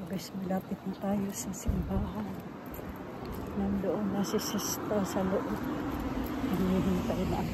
Guys, malapit na tayo sa simbahan. Nandoon na si Sista sa loob. Hinihintay na.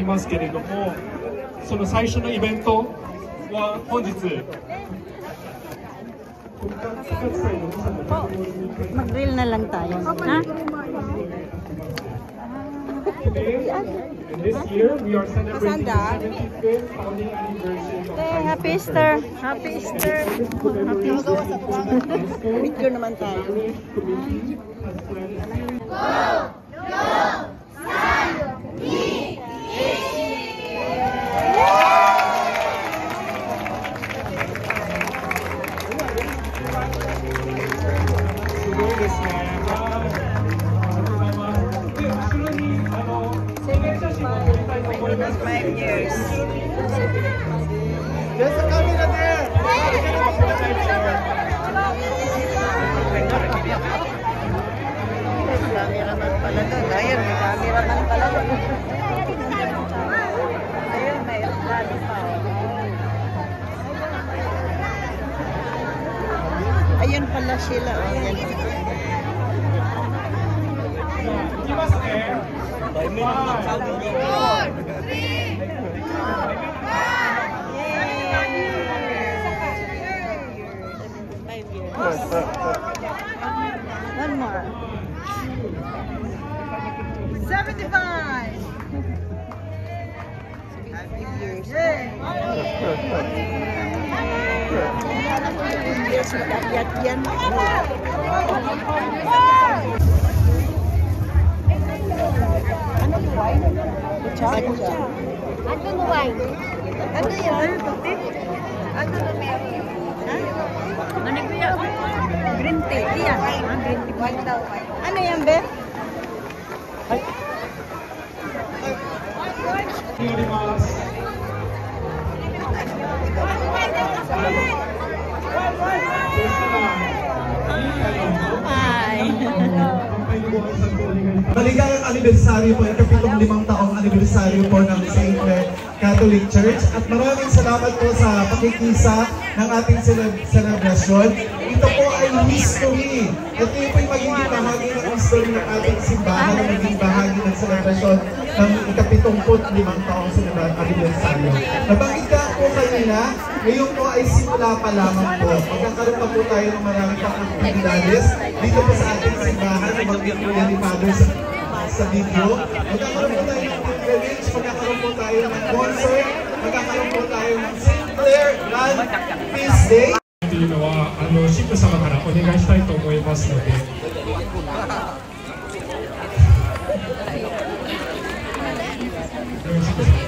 ますけれども、その最初のイベントは本日mag-grill na lang tayo. Ha? And this year we are celebrating the 75th founding anniversary of Happy Easter! Happy Easter! Happy Easter! Video naman tayo. There's a camera there! Cameraman pala doon. Ayun, may cameraman pala doon. Ayun, may lalo pa. Ayun pala sila. Ayun. One more. 75! Happy years. Yay! Years mag-akyat yan. Ano yung wine? Batcha. Ano yung wine? Ano yan? Ano na meron? Ha? Green tea. Yan. Green tea. White daw. Ano yan, be? Maligayang anibersaryo po, ikapitong 5 taong anibersaryo po ng St. Clair Catholic Church at maraming salamat po sa pakikisa ng ating celebration. Ito po ay history. Ito po ay magiging bahagi ng history ng ating simbahan na magiging bahagi ng celebration ng ikapitong-5 taong anibersaryo. Nabanggit ka po kanina, ngayon po ay simula pa lamang po. Magkakaroon pa po tayo ng maraming pang-actividades dito po sa ating simbahan na magiging ni Father sa video. Magkakaroon po tayo ng pilgrimage, magkakaroon po tayo ng concert, magkakaroon po tayo ng St. Clair Grand Feast Day. というのは神父様からお願いしたいと思いますので。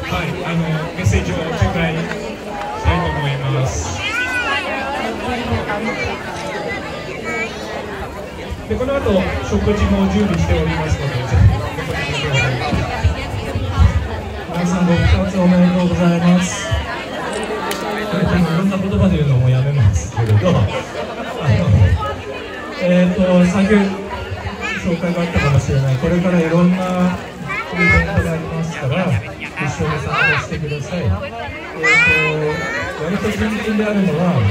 はい、メッセージをお伝えしたいと思います。で、この後食事も準備しておりますので、ぜひお越しください。皆さんご復活おめでとうございます。いろんな言葉で言うのもやめますけれど、先ほど紹介があったかもしれない、これからいろんなイベントがありますから、一緒に参加してください。割と近々であるのは、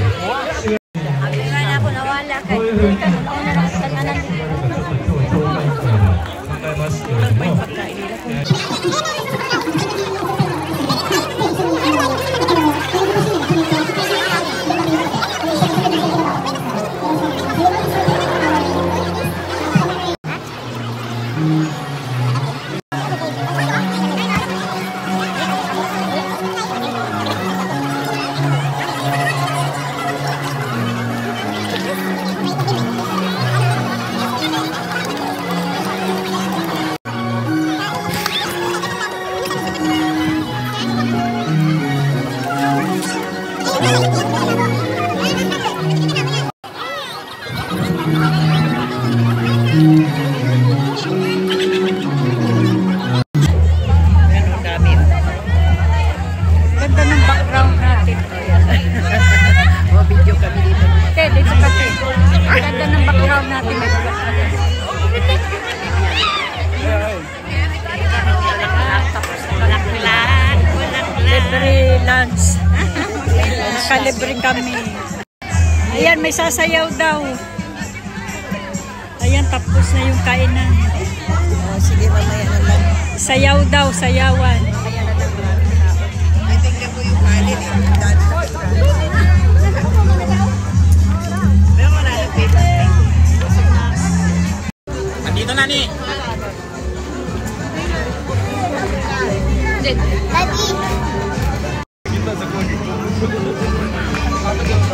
どういうふうに話が決まるか、ちょっと今日教会会で考えますけれども。Ganda ng background natin. O, video kami dito. Dito kasi. Ganda ng background natin. Libre lunch. Nakalibre kami. Ayan, may sasayaw daw. Ayan, tapos na yung kainan. Oh, sige, mamaya na lang. Sayaw daw, sayawan. Tingnan ko yung kanin. Nandito na ni.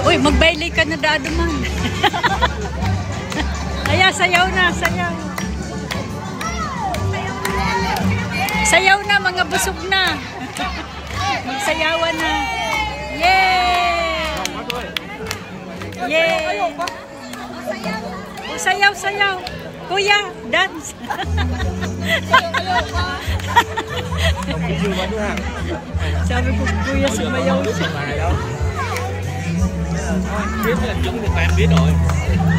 Uy, magbailay ka na dado man. Ayan, sayaw na, sayaw. Sayaw na, mga busog na. Magsayawan na. Yay! Yay! O, sayaw, sayaw. Kuya, dance. Sabi ko, kuya, sumayaw siya. Biết là chúng thì em biết rồi.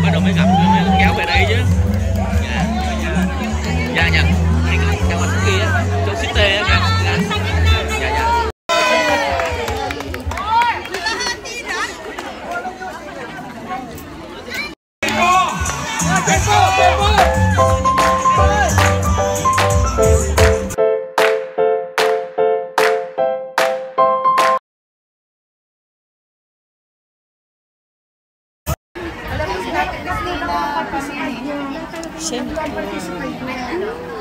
Bắt đầu mới gặp mới kéo về đây chứ. Dạ dạ. Anh trong mặt kia chỗ xích tê á. Dạ dạ. Siyempre.